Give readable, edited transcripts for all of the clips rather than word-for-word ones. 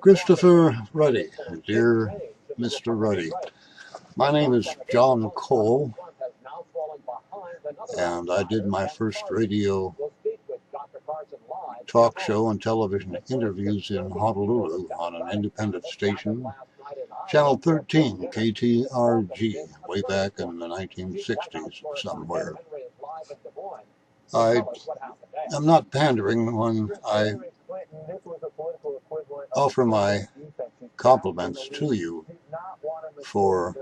Christopher Ruddy, dear Mr. Ruddy. My name is John Cole, and I did my first radio talk show and television interviews in Honolulu on an independent station, Channel 13, KTRG, way back in the 1960s somewhere. I am not pandering when I offer my compliments to you for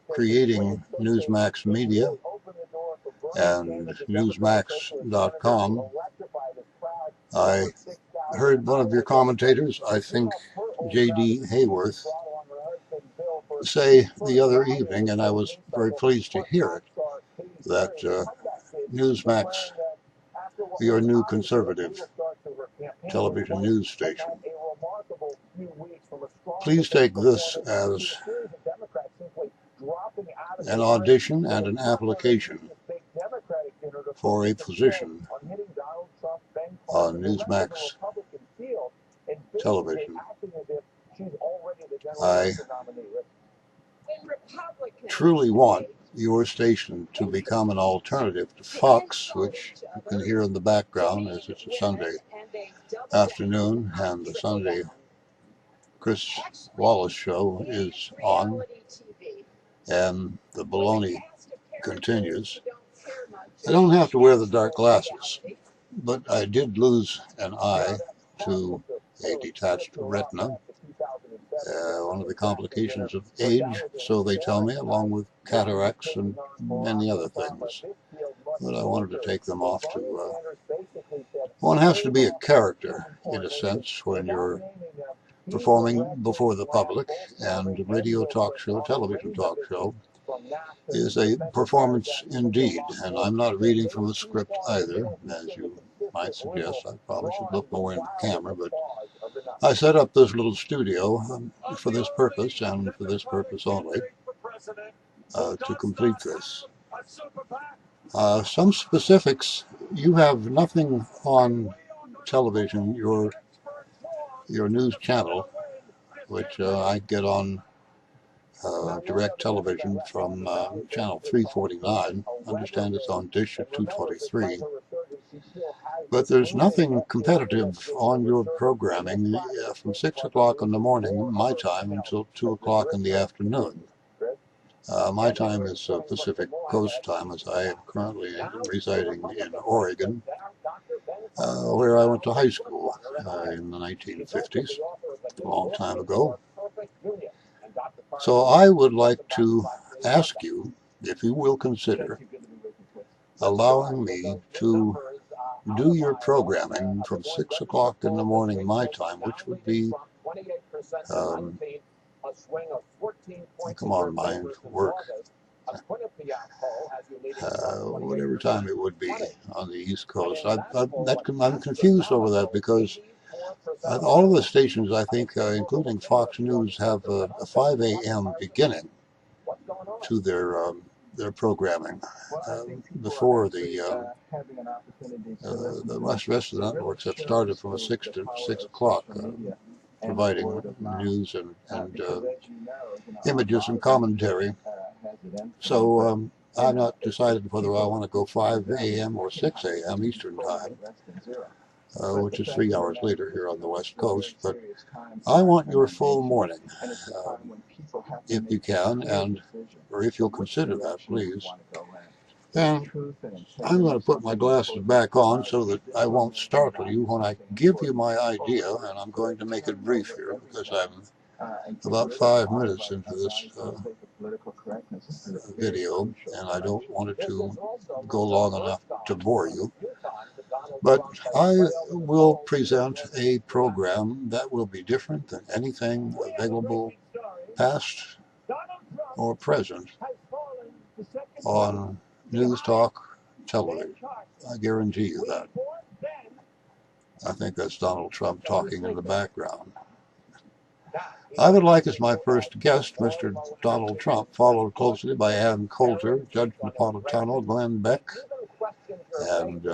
creating Newsmax Media and Newsmax.com. I heard one of your commentators, I think J.D. Hayworth, say the other evening, and I was very pleased to hear it, that Newsmax, your new conservative television news station. Please take this as an audition and an application for a position on Newsmax Television. I truly want your station to become an alternative to Fox, which you can hear in the background as it's a Sunday afternoon and the Sunday Chris Wallace show is on and the baloney continues. I don't have to wear the dark glasses, but I did lose an eye to a detached retina, one of the complications of age, so they tell me, along with cataracts and many other things. But I wanted to take them off to... one has to be a character, in a sense, when you're performing before the public, and radio talk show, television talk show, is a performance indeed. And I'm not reading from a script either, as you might suggest. I probably should look more in the camera, but I set up this little studio for this purpose, and for this purpose only, to complete this. Some specifics: you have nothing on television, your news channel, which I get on direct television from channel 349. I understand it's on dish at 223. But there's nothing competitive on your programming from 6 o'clock in the morning, my time, until 2 o'clock in the afternoon. My time is Pacific Coast time, as I am currently residing in Oregon, where I went to high school in the 1950s, a long time ago. So I would like to ask you if you will consider allowing me to do your programming from 6 o'clock in the morning my time, which would be, come on, mind, work, whatever time it would be on the East Coast. I'm confused over that because all of the stations, I think, including Fox News, have a 5 a.m. beginning to their programming before the rest of the networks have started from 6 o'clock, providing news and images and commentary. So I'm not decided whether I want to go 5 a.m. or 6 a.m. Eastern Time, which is 3 hours later here on the West Coast. But I want your full morning, if you can, or if you'll consider that, please. And I'm going to put my glasses back on so that I won't startle you when I give you my idea, and I'm going to make it brief here because I'm about 5 minutes into this video, and I don't want it to go long enough to bore you. But I will present a program that will be different than anything available, past or present, on News Talk Television. I guarantee you that. I think that's Donald Trump talking in the background. I would like as my first guest Mr. Donald Trump, followed closely by Ann Coulter, Judge Napolitano, Glenn Beck, And,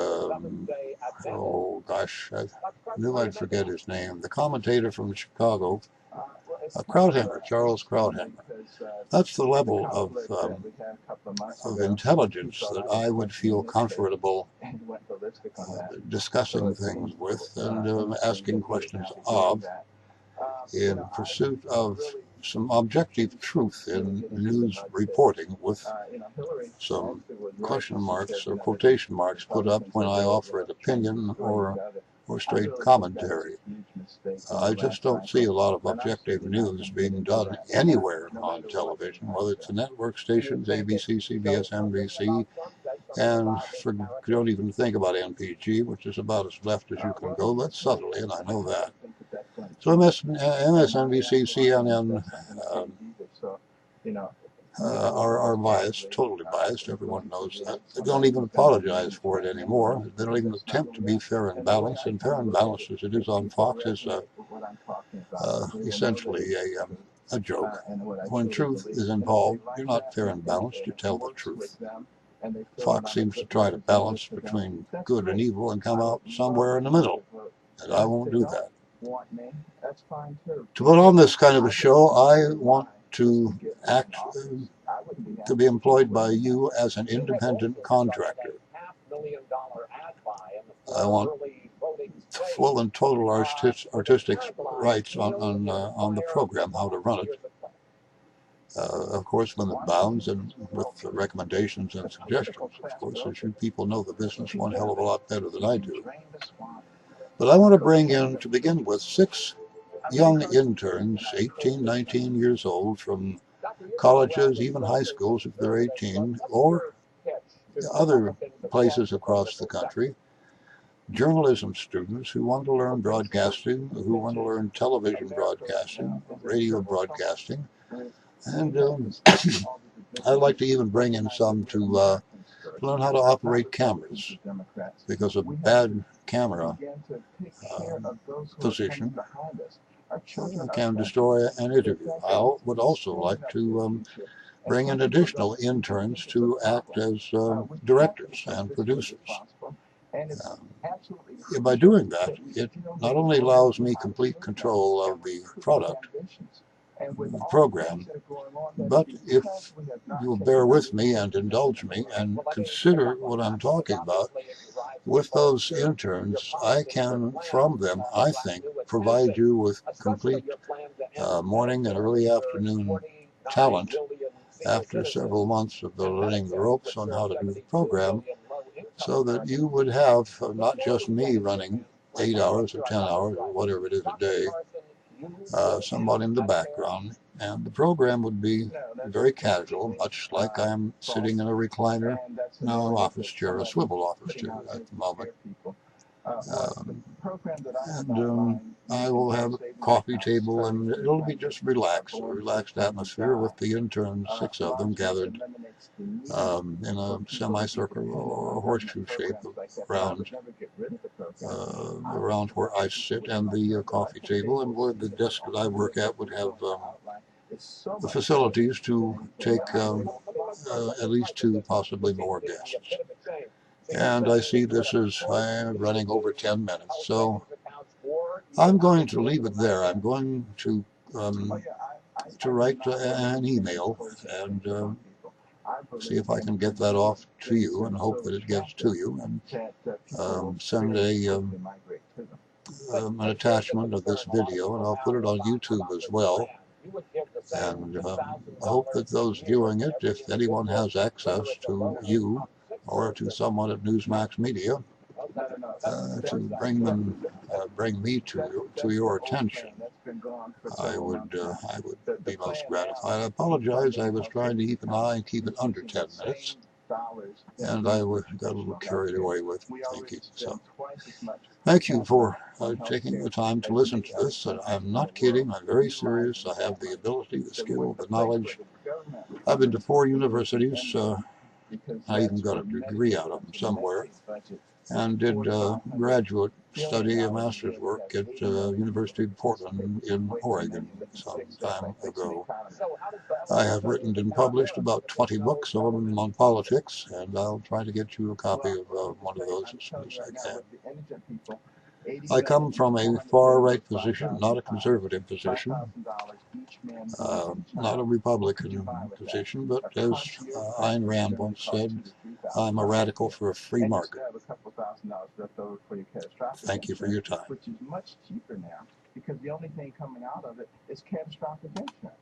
oh gosh, I knew I'd forget his name. The commentator from Chicago, Krauthammer, Charles Krauthammer. That's the level of intelligence that I would feel comfortable discussing things with and asking questions of, in pursuit of some objective truth in news reporting, with some question marks or quotation marks put up when I offer an opinion or straight commentary. I just don't see a lot of objective news being done anywhere on television, whether it's the network stations, ABC, CBS, NBC, and don't even think about NPG, which is about as left as you can go. That's subtly, and I know that. So MSNBC, CNN are biased, totally biased. Everyone knows that. They don't even apologize for it anymore. They don't even attempt to be fair and balanced. And fair and balanced as it is on Fox is essentially a joke. When truth is involved, you're not fair and balanced. You tell the truth. Fox seems to try to balance between good and evil and come out somewhere in the middle. And I won't do that. To put on this kind of a show, I want to act to be employed by you as an independent contractor. I want full and total artistic rights on the program, how to run it. Of course, within the bounds and with the recommendations and suggestions. Of course, as you people know the business one hell of a lot better than I do. But I want to bring in, to begin with, 6 young interns, 18, 19 years old, from colleges, even high schools if they're 18, or other places across the country, journalism students who want to learn broadcasting, who want to learn television broadcasting, radio broadcasting, and I'd like to even bring in some to learn how to operate cameras, because a bad camera position can destroy an interview. I would also like to bring in additional interns to act as directors and producers. By doing that, it not only allows me complete control of the product, the program, but if you'll bear with me and indulge me and consider what I'm talking about, with those interns, I can, from them, I think, provide you with complete morning and early afternoon talent after several months of learning the ropes on how to do the program, so that you would have not just me running 8 hours or 10 hours or whatever it is a day, somebody in the background, and the program would be very casual, much like I'm sitting in a recliner, now an office chair, a swivel office chair at the moment. I will have a coffee table, and it'll be just relaxed, a relaxed atmosphere with the interns, 6 of them gathered in a semicircle or a horseshoe shape around where I sit, and the coffee table, and where the desk that I work at would have the facilities to take at least 2, possibly more guests. And I see this is running over 10 minutes, so I'm going to leave it there. I'm going to write an email and see if I can get that off to you, and hope that it gets to you, and send an attachment of this video, and I'll put it on YouTube as well. And I hope that those viewing it, if anyone has access to you or to someone at Newsmax Media, to bring me to your attention, I would be most gratified. I apologize. I was trying to keep an eye and keep it under 10 minutes, and I got a little carried away with thinking. So, thank you for taking the time to listen to this. I'm not kidding. I'm very serious. I have the ability, the skill, the knowledge. I've been to 4 universities. I even got a degree out of them somewhere. and did graduate study, a master's work at University of Portland in Oregon some time ago. I have written and published about 20 books, some of them on politics, and I'll try to get you a copy of one of those as soon as I can. I come from a far-right position, not a conservative position, not a Republican position, but as Ayn Rand once said, I'm a radical for a free market. Thank you for your time. Which is much cheaper now because the only thing coming out of it is catastrophic insurance.